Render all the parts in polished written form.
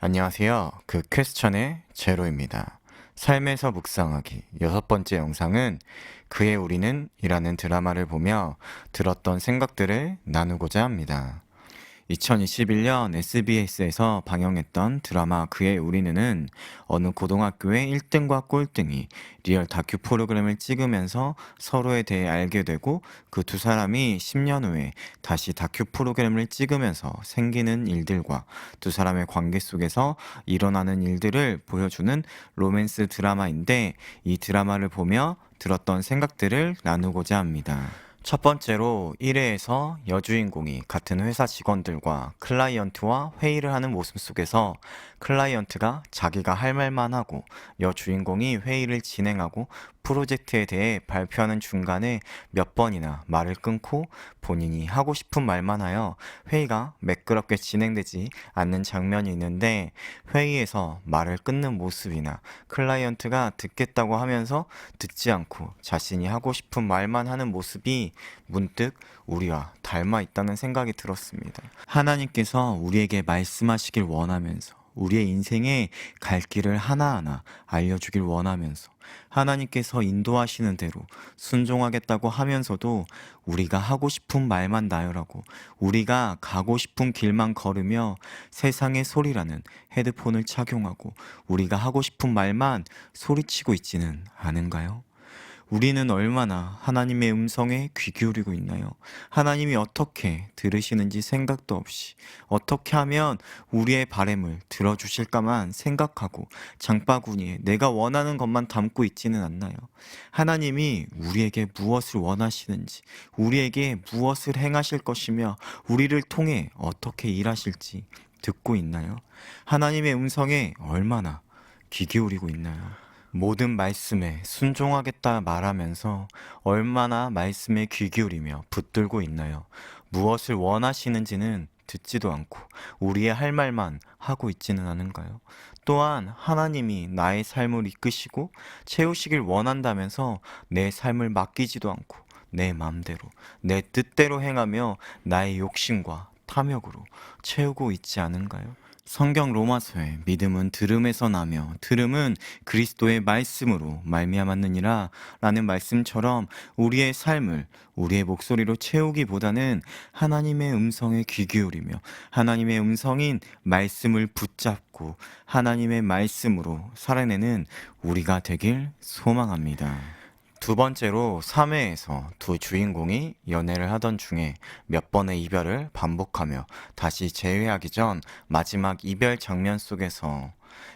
안녕하세요. 그 퀘스천의 제로입니다. 삶에서 묵상하기 6번째 영상은 그의 우리는 이라는 드라마를 보며 들었던 생각들을 나누고자 합니다. 2021년 SBS에서 방영했던 드라마 그의 우리는은 어느 고등학교의 1등과 꼴등이 리얼 다큐 프로그램을 찍으면서 서로에 대해 알게 되고 그 두 사람이 10년 후에 다시 다큐 프로그램을 찍으면서 생기는 일들과 두 사람의 관계 속에서 일어나는 일들을 보여주는 로맨스 드라마인데, 이 드라마를 보며 들었던 생각들을 나누고자 합니다. 첫 번째로 1회에서 여주인공이 같은 회사 직원들과 클라이언트와 회의를 하는 모습 속에서 클라이언트가 자기가 할 말만 하고 여주인공이 회의를 진행하고 프로젝트에 대해 발표하는 중간에 몇 번이나 말을 끊고 본인이 하고 싶은 말만 하여 회의가 매끄럽게 진행되지 않는 장면이 있는데, 회의에서 말을 끊는 모습이나 클라이언트가 듣겠다고 하면서 듣지 않고 자신이 하고 싶은 말만 하는 모습이 문득 우리와 닮아 있다는 생각이 들었습니다. 하나님께서 우리에게 말씀하시길 원하면서, 우리의 인생의 갈 길을 하나하나 알려주길 원하면서, 하나님께서 인도하시는 대로 순종하겠다고 하면서도 우리가 하고 싶은 말만 나열하고 우리가 가고 싶은 길만 걸으며 세상의 소리라는 헤드폰을 착용하고 우리가 하고 싶은 말만 소리치고 있지는 않은가요? 우리는 얼마나 하나님의 음성에 귀 기울이고 있나요? 하나님이 어떻게 들으시는지 생각도 없이 어떻게 하면 우리의 바램을 들어주실까만 생각하고 장바구니에 내가 원하는 것만 담고 있지는 않나요? 하나님이 우리에게 무엇을 원하시는지, 우리에게 무엇을 행하실 것이며 우리를 통해 어떻게 일하실지 듣고 있나요? 하나님의 음성에 얼마나 귀 기울이고 있나요? 모든 말씀에 순종하겠다 말하면서 얼마나 말씀에 귀 기울이며 붙들고 있나요? 무엇을 원하시는지는 듣지도 않고 우리의 할 말만 하고 있지는 않은가요? 또한 하나님이 나의 삶을 이끄시고 채우시길 원한다면서 내 삶을 맡기지도 않고 내 맘대로, 내 뜻대로 행하며 나의 욕심과 탐욕으로 채우고 있지 않은가요? 성경 로마서에 믿음은 들음에서 나며 들음은 그리스도의 말씀으로 말미암았느니라 라는 말씀처럼 우리의 삶을 우리의 목소리로 채우기보다는 하나님의 음성에 귀 기울이며 하나님의 음성인 말씀을 붙잡고 하나님의 말씀으로 살아내는 우리가 되길 소망합니다. 두 번째로 3회에서 두 주인공이 연애를 하던 중에 몇 번의 이별을 반복하며 다시 재회하기 전 마지막 이별 장면 속에서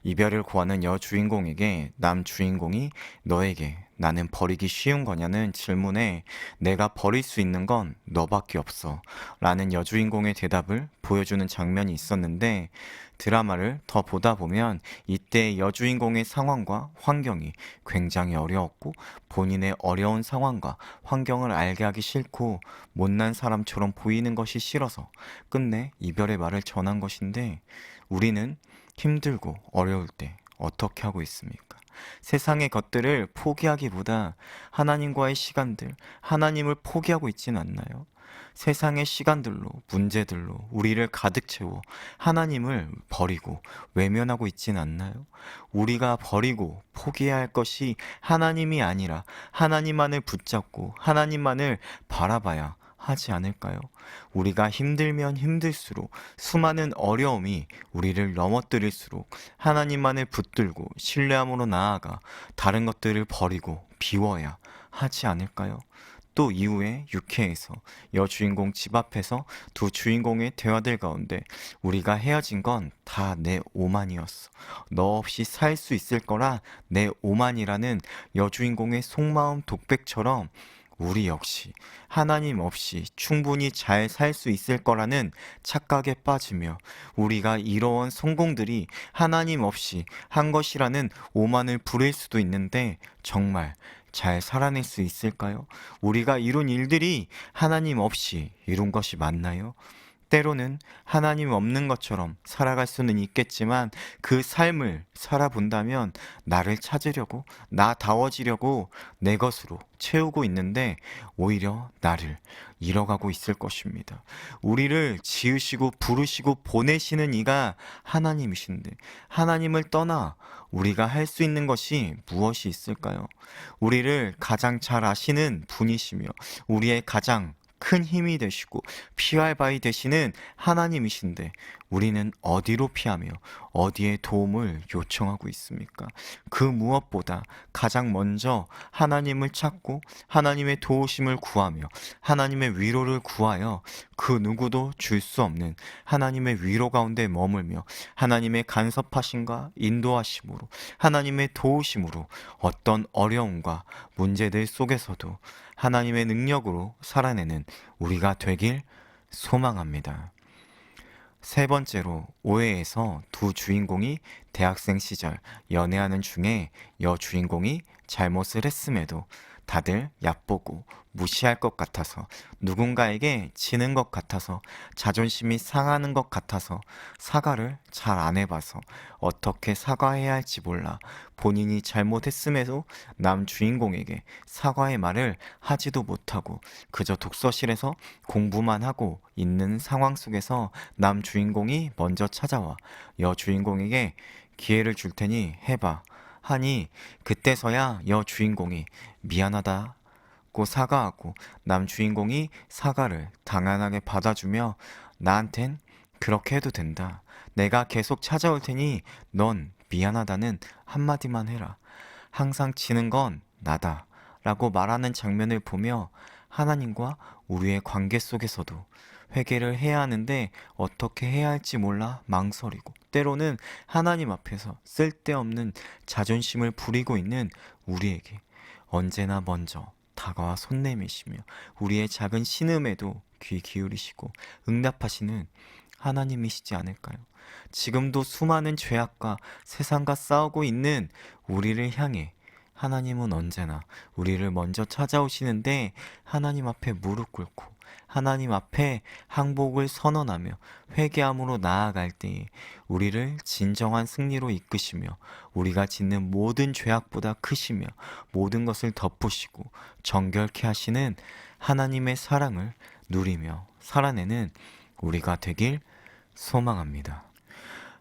이별을 구하는 여주인공에게 남주인공이 너에게 나는 버리기 쉬운 거냐는 질문에 내가 버릴 수 있는 건 너밖에 없어 라는 여주인공의 대답을 보여주는 장면이 있었는데, 드라마를 더 보다 보면 이때 여주인공의 상황과 환경이 굉장히 어려웠고 본인의 어려운 상황과 환경을 알게 하기 싫고 못난 사람처럼 보이는 것이 싫어서 끝내 이별의 말을 전한 것인데, 우리는 힘들고 어려울 때 어떻게 하고 있습니까? 세상의 것들을 포기하기보다 하나님과의 시간들, 하나님을 포기하고 있진 않나요? 세상의 시간들로, 문제들로 우리를 가득 채워 하나님을 버리고 외면하고 있진 않나요? 우리가 버리고 포기해야 할 것이 하나님이 아니라 하나님만을 붙잡고 하나님만을 바라봐야 하지 않을까요? 우리가 힘들면 힘들수록, 수많은 어려움이 우리를 넘어뜨릴수록 하나님만을 붙들고 신뢰함으로 나아가 다른 것들을 버리고 비워야 하지 않을까요? 또 이후에 6회에서 여주인공 집 앞에서 두 주인공의 대화들 가운데 우리가 헤어진 건 다 내 오만이었어, 너 없이 살 수 있을 거라 내 오만이라는 여주인공의 속마음 독백처럼 우리 역시 하나님 없이 충분히 잘 살 수 있을 거라는 착각에 빠지며 우리가 이뤄온 성공들이 하나님 없이 한 것이라는 오만을 부릴 수도 있는데, 정말 잘 살아낼 수 있을까요? 우리가 이룬 일들이 하나님 없이 이룬 것이 맞나요? 때로는 하나님 없는 것처럼 살아갈 수는 있겠지만 그 삶을 살아본다면 나를 찾으려고, 나다워지려고 내 것으로 채우고 있는데 오히려 나를 잃어가고 있을 것입니다. 우리를 지으시고 부르시고 보내시는 이가 하나님이신데 하나님을 떠나 우리가 할 수 있는 것이 무엇이 있을까요? 우리를 가장 잘 아시는 분이시며 우리의 가장 큰 힘이 되시고 피할 바위 되시는 하나님이신데 우리는 어디로 피하며 어디에 도움을 요청하고 있습니까? 그 무엇보다 가장 먼저 하나님을 찾고 하나님의 도우심을 구하며 하나님의 위로를 구하여 그 누구도 줄 수 없는 하나님의 위로 가운데 머물며 하나님의 간섭하심과 인도하심으로 하나님의 도우심으로 어떤 어려움과 문제들 속에서도 하나님의 능력으로 살아내는 우리가 되길 소망합니다. 세 번째로 오해에서 두 주인공이 대학생 시절 연애하는 중에 여주인공이 잘못을 했음에도 다들 얕보고 무시할 것 같아서 누군가에게 지는 것 같아서 자존심이 상하는 것 같아서 사과를 잘 안 해봐서 어떻게 사과해야 할지 몰라 본인이 잘못했음에도 남 주인공에게 사과의 말을 하지도 못하고 그저 독서실에서 공부만 하고 있는 상황 속에서 남 주인공이 먼저 찾아와 여 주인공에게 기회를 줄 테니 해봐 하니 그때서야 여 주인공이 미안하다고 사과하고 남 주인공이 사과를 당연하게 받아주며 나한텐 그렇게 해도 된다. 내가 계속 찾아올 테니 넌 미안하다는 한마디만 해라. 항상 지는 건 나다. 라고 말하는 장면을 보며 하나님과 우리의 관계 속에서도 회개를 해야 하는데 어떻게 해야 할지 몰라 망설이고 때로는 하나님 앞에서 쓸데없는 자존심을 부리고 있는 우리에게 언제나 먼저 다가와 손 내미시며 우리의 작은 신음에도 귀 기울이시고 응답하시는 하나님이시지 않을까요? 지금도 수많은 죄악과 세상과 싸우고 있는 우리를 향해 하나님은 언제나 우리를 먼저 찾아오시는데 하나님 앞에 무릎 꿇고 하나님 앞에 항복을 선언하며 회개함으로 나아갈 때에 우리를 진정한 승리로 이끄시며 우리가 짓는 모든 죄악보다 크시며 모든 것을 덮으시고 정결케 하시는 하나님의 사랑을 누리며 살아내는 우리가 되길 소망합니다.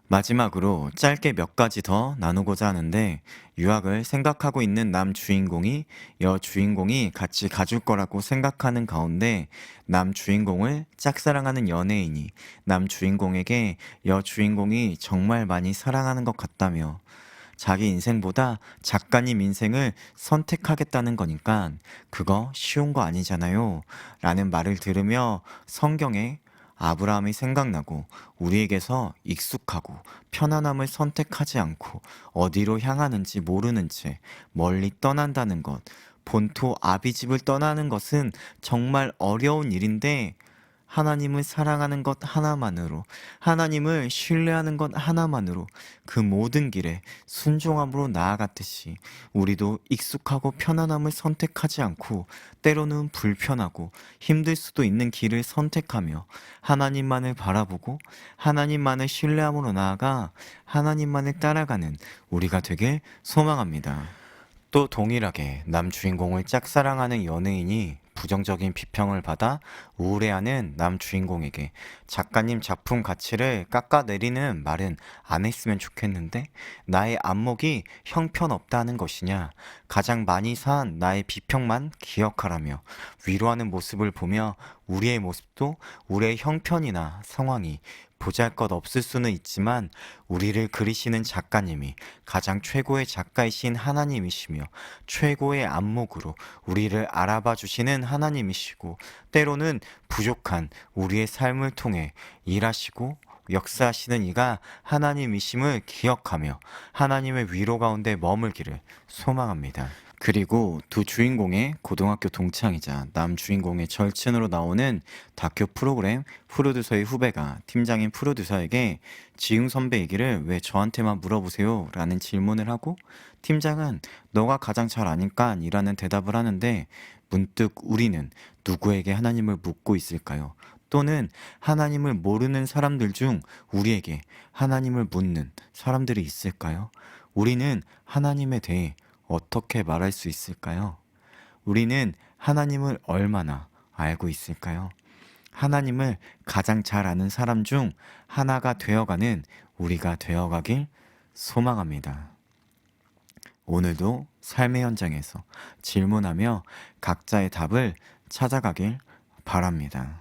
마지막으로 짧게 몇 가지 더 나누고자 하는데 유학을 생각하고 있는 남 주인공이 여 주인공이 같이 가줄 거라고 생각하는 가운데 남 주인공을 짝사랑하는 연예인이 남 주인공에게 여 주인공이 정말 많이 사랑하는 것 같다며 자기 인생보다 작가님 인생을 선택하겠다는 거니까 그거 쉬운 거 아니잖아요 라는 말을 들으며 성경에 아브라함이 생각나고 우리에게서 익숙하고 편안함을 선택하지 않고 어디로 향하는지 모르는 채 멀리 떠난다는 것, 본토 아비집을 떠나는 것은 정말 어려운 일인데 하나님을 사랑하는 것 하나만으로, 하나님을 신뢰하는 것 하나만으로 그 모든 길에 순종함으로 나아갔듯이 우리도 익숙하고 편안함을 선택하지 않고 때로는 불편하고 힘들 수도 있는 길을 선택하며 하나님만을 바라보고 하나님만을 신뢰함으로 나아가 하나님만을 따라가는 우리가 되길 소망합니다. 또 동일하게 남 주인공을 짝사랑하는 연예인이 부정적인 비평을 받아 우울해하는 남 주인공에게 작가님 작품 가치를 깎아내리는 말은 안 했으면 좋겠는데 나의 안목이 형편없다는 것이냐 가장 많이 산 나의 비평만 기억하라며 위로하는 모습을 보며 우리의 모습도 우리의 형편이나 상황이 보잘것없을 수는 있지만 우리를 그리시는 작가님이 가장 최고의 작가이신 하나님이시며 최고의 안목으로 우리를 알아봐 주시는 하나님이시고 때로는 부족한 우리의 삶을 통해 일하시고 역사하시는 이가 하나님이심을 기억하며 하나님의 위로 가운데 머물기를 소망합니다. 그리고 두 주인공의 고등학교 동창이자 남 주인공의 절친으로 나오는 다큐 프로그램 프로듀서의 후배가 팀장인 프로듀서에게 지웅 선배 얘기를 왜 저한테만 물어보세요? 라는 질문을 하고 팀장은 너가 가장 잘 아니까 이라는 대답을 하는데 문득 우리는 누구에게 하나님을 묻고 있을까요? 또는 하나님을 모르는 사람들 중 우리에게 하나님을 묻는 사람들이 있을까요? 우리는 하나님에 대해 어떻게 말할 수 있을까요? 우리는 하나님을 얼마나 알고 있을까요? 하나님을 가장 잘 아는 사람 중 하나가 되어가는 우리가 되어가길 소망합니다. 오늘도 삶의 현장에서 질문하며 각자의 답을 찾아가길 바랍니다.